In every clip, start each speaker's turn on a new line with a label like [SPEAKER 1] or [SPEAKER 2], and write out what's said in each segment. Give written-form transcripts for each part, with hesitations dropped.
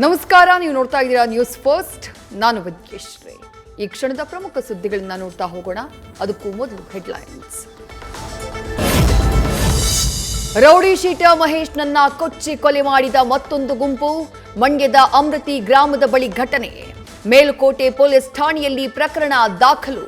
[SPEAKER 1] ನಮಸ್ಕಾರ, ನೀವು ನೋಡ್ತಾ ಇದ್ದೀರಾ ನ್ಯೂಸ್ ಫಸ್ಟ್. ನಾನು ವಿದ್ಯೇಶ್ರೀ. ಈ ಕ್ಷಣದ ಪ್ರಮುಖ ಸುದ್ದಿಗಳನ್ನ ನೋಡ್ತಾ ಹೋಗೋಣ. ಅದಕ್ಕೂ ಮೊದಲು ಹೆಡ್ಲೈನ್ಸ್. ರೌಡಿ ಶೀಟರ್ ಮಹೇಶ್ನನ್ನ ಕೊಚ್ಚಿ ಕೊಲೆ ಮಾಡಿದ ಮತ್ತೊಂದು ಗುಂಪು. ಮಂಡ್ಯದ ಅಮೃತಿ ಗ್ರಾಮದ ಬಳಿ ಘಟನೆ. ಮೇಲುಕೋಟೆ ಪೊಲೀಸ್ ಠಾಣೆಯಲ್ಲಿ ಪ್ರಕರಣ ದಾಖಲು.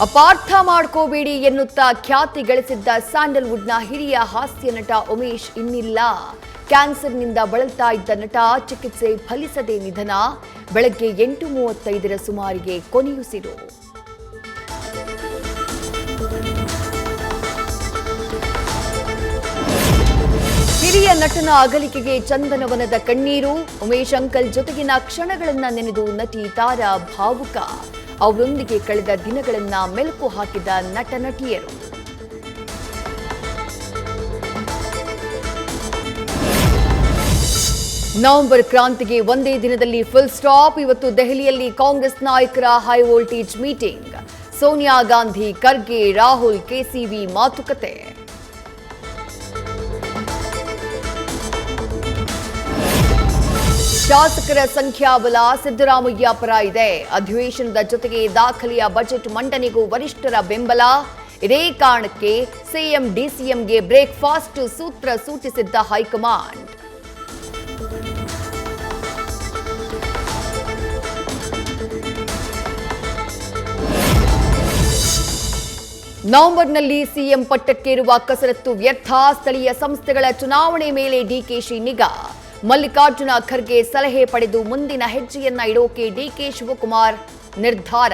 [SPEAKER 1] ಅಪಾರ್ಥ ಮಾಡ್ಕೋಬೇಡಿ ಎನ್ನುತ್ತಾ ಖ್ಯಾತಿ ಗಳಿಸಿದ್ದ ಸ್ಯಾಂಡಲ್ವುಡ್ನ ಹಿರಿಯ ಹಾಸ್ಯ ನಟ ಉಮೇಶ್ ಇನ್ನಿಲ್ಲ. ಕ್ಯಾನ್ಸರ್ನಿಂದ ಬಳಲ್ತಾ ಇದ್ದ ನಟ ಚಿಕಿತ್ಸೆ ಫಲಿಸದೆ ನಿಧನ. ಬೆಳಗ್ಗೆ 8:35 ಸುಮಾರಿಗೆ ಕೊನೆಯುಸಿರು. ಹಿರಿಯ ನಟನ ಅಗಲಿಕೆಗೆ ಚಂದನವನದ ಕಣ್ಣೀರು. ಉಮೇಶ್ ಅಂಕಲ್ ಜೊತೆಗಿನ ಕ್ಷಣಗಳನ್ನ ನೆನೆದು ನಟಿ ತಾರಾ ಭಾವುಕ. ಅವರೊಂದಿಗೆ ಕಳೆದ ದಿನಗಳನ್ನ ಮೆಲುಕು ಹಾಕಿದ ನಟ ನಟಿಯರು. ನವೆಂಬರ್ ಕ್ರಾಂತಿಗೆ ಒಂದೇ ದಿನದಲ್ಲಿ ಫುಲ್ ಸ್ಟಾಪ್. ಇವತ್ತು ದೆಹಲಿಯಲ್ಲಿ ಕಾಂಗ್ರೆಸ್ ನಾಯಕರ high voltage meeting. Sonia Gandhi, Kharge, Rahul, KCV ಮಾತುಕತೆ. ಶಾಸಕರ ಸಂಖ್ಯಾಬಲ ಸಿದ್ದರಾಮಯ್ಯ ಪರ ಇದೆ. ಅಧಿವೇಶನದ ಜೊತೆಗೆ ದಾಖಲೆಯ ಬಜೆಟ್ ಮಂಡನೆಗೂ ವರಿಷ್ಠರ ಬೆಂಬಲ. ಇದೇ ಕಾರಣಕ್ಕೆ ಸಿಎಂ ಡಿಸಿಎಂಗೆ ಬ್ರೇಕ್ಫಾಸ್ಟ್ ಸೂತ್ರ ಸೂಚಿಸಿದ್ದ ಹೈಕಮಾಂಡ್. ನವೆಂಬರ್ನಲ್ಲಿ ಸಿಎಂ ಪಟ್ಟಕ್ಕೇರುವ ಕಸರತ್ತು ವ್ಯರ್ಥ. ಸ್ಥಳೀಯ ಸಂಸ್ಥೆಗಳ ಚುನಾವಣೆ ಮೇಲೆ ಡಿಕೆಶಿ ನಿಗಾ. ಮಲ್ಲಿಕಾರ್ಜುನ ಖರ್ಗೆ ಸಲಹೆ ಪಡೆದು ಮುಂದಿನ ಹೆಜ್ಜೆಯನ್ನ ಇಡೋಕೆ ಡಿಕೆ ಶಿವಕುಮಾರ್ ನಿರ್ಧಾರ.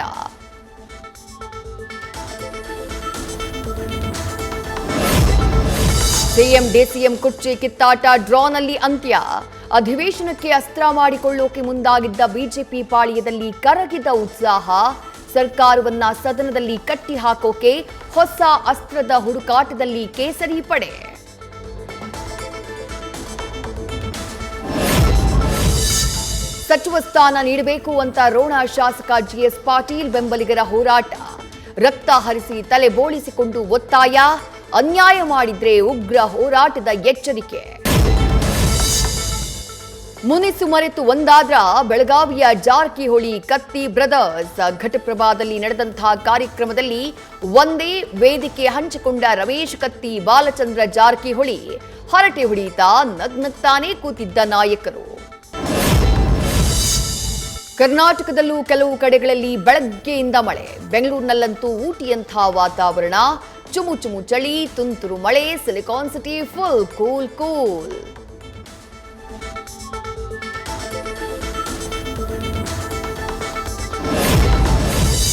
[SPEAKER 1] ಸಿಎಂ ಡಿಸಿಎಂ ಕುರ್ಚಿ ಕಿತ್ತಾಟ ಡ್ರಾನಲ್ಲಿ ಅಂತ್ಯ. ಅಧಿವೇಶನಕ್ಕೆ ಅಸ್ತ್ರ ಮಾಡಿಕೊಳ್ಳೋಕೆ ಮುಂದಾಗಿದ್ದ ಬಿಜೆಪಿ ಪಾಳ್ಯದಲ್ಲಿ ಕರಗಿದ ಉತ್ಸಾಹ. ಸರ್ಕಾರವನ್ನ ಸದನದಲ್ಲಿ ಕಟ್ಟಿ ಹಾಕೋಕೆ ಹೊಸ ಅಸ್ತ್ರದ ಹುಡುಕಾಟದಲ್ಲಿ ಕೇಸರಿ ಪಡೆ. ಸಚಿವ ಸ್ಥಾನ ನೀಡಬೇಕು ಅಂತ ರೋಣ ಶಾಸಕ ಜಿಎಸ್ ಪಾಟೀಲ್ ಬೆಂಬಲಿಗರ ಹೋರಾಟ. ರಕ್ತ ಹರಿಸಿ ತಲೆ ಬೋಳಿಸಿಕೊಂಡು ಒತ್ತಾಯ. ಅನ್ಯಾಯ ಮಾಡಿದ್ರೆ ಉಗ್ರ ಹೋರಾಟದ ಎಚ್ಚರಿಕೆ. ಮುನಿಸು ಮರೆತು ಒಂದಾದ್ರ ಬೆಳಗಾವಿಯ ಜಾರಕಿಹೊಳಿ ಕತ್ತಿ ಬ್ರದರ್ಸ್. ಘಟಪ್ರಭಾದಲ್ಲಿ ನಡೆದಂತಹ ಕಾರ್ಯಕ್ರಮದಲ್ಲಿ ಒಂದೇ ವೇದಿಕೆ ಹಂಚಿಕೊಂಡ ರಮೇಶ್ ಕತ್ತಿ, ಬಾಲಚಂದ್ರ ಜಾರಕಿಹೊಳಿ. ಹರಟೆ ಹೊಡೆಯುತ್ತಾ ನಗ್ನಗ್ತಾನೇ ಕೂತಿದ್ದ ನಾಯಕರು. ಕರ್ನಾಟಕದಲ್ಲೂ ಕೆಲವು ಕಡೆಗಳಲ್ಲಿ ಬೆಳಗ್ಗೆಯಿಂದ ಮಳೆ. ಬೆಂಗಳೂರಿನಲ್ಲಂತೂ ಊಟಿಯಂಥ ವಾತಾವರಣ. ಚುಮು ಚುಮು ಚಳಿ, ತುಂತುರು ಮಳೆ. Silicon city full cool.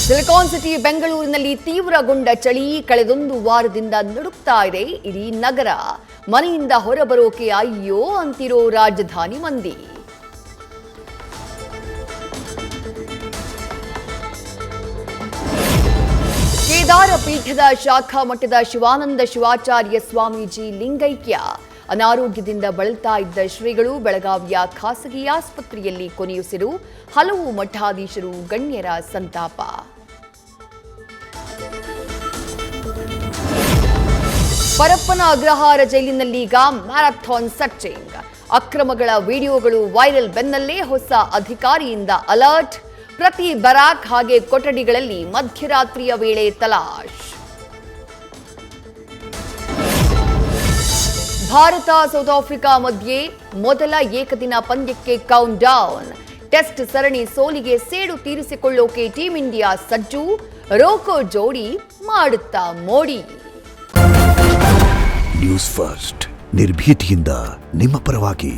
[SPEAKER 1] Silicon city ಬೆಂಗಳೂರಿನಲ್ಲಿ ತೀವ್ರಗೊಂಡ ಚಳಿ ಕಳೆದೊಂದು ವಾರದಿಂದ ನಡುಕ್ತಾ ಇದೆ ಇಡೀ ನಗರ. ಮನೆಯಿಂದ ಹೊರಬರೋಕೆ ಅಯ್ಯೋ ಅಂತಿರೋ ರಾಜಧಾನಿ ಮಂದಿ. ಕೇದಾರ ಪೀಠದ ಶಾಖಾ ಮಠದ ಶಿವಾನಂದ ಶಿವಾಚಾರ್ಯ ಸ್ವಾಮೀಜಿ ಲಿಂಗೈಕ್ಯ. ಅನಾರೋಗ್ಯದಿಂದ ಬಳಲ್ತಾ ಇದ್ದ ಶ್ರೀಗಳು ಬೆಳಗಾವಿಯ ಖಾಸಗಿ ಆಸ್ಪತ್ರೆಯಲ್ಲಿ ಕೊನೆಯುಸಿರು. ಹಲವು ಮಠಾಧೀಶರು, ಗಣ್ಯರ ಸಂತಾಪ. ಪರಪ್ಪನ ಅಗ್ರಹಾರ ಜೈಲಿನಲ್ಲೀಗ ಮ್ಯಾರಥಾನ್ ಸರ್ಚಿಂಗ್. ಅಕ್ರಮಗಳ ವಿಡಿಯೋಗಳು ವೈರಲ್ ಬೆನ್ನಲ್ಲೇ ಹೊಸ ಅಧಿಕಾರಿಯಿಂದ ಅಲರ್ಟ್. ಪ್ರತಿ ಬರಾಕ್ ಹಾಗೆ ಕೊಠಡಿಗಳಲ್ಲಿ ಮಧ್ಯರಾತ್ರಿಯ ವೇಳೆ ತಲಾಶ್. ಭಾರತ ಸೌತ್ ಆಫ್ರಿಕಾ ಮಧ್ಯೆ ಮೊದಲ ಏಕದಿನ ಪಂದ್ಯಕ್ಕೆ ಕೌಂಟ್ ಡೌನ್. ಟೆಸ್ಟ್ ಸರಣಿ ಸೋಲಿಗೆ ಸೇಡು ತೀರಿಸಿಕೊಳ್ಳೋಕೆ ಟೀಂ ಇಂಡಿಯಾ ಸಜ್ಜು. ರೋಕೋ ಜೋಡಿ ಮಾಡುತ್ತಾ ಮೋಡಿ.
[SPEAKER 2] ನ್ಯೂಸ್ ಫಸ್ಟ್, ನಿರ್ಭೀತಿಯಿಂದ ನಿಮ್ಮ ಪರವಾಗಿ.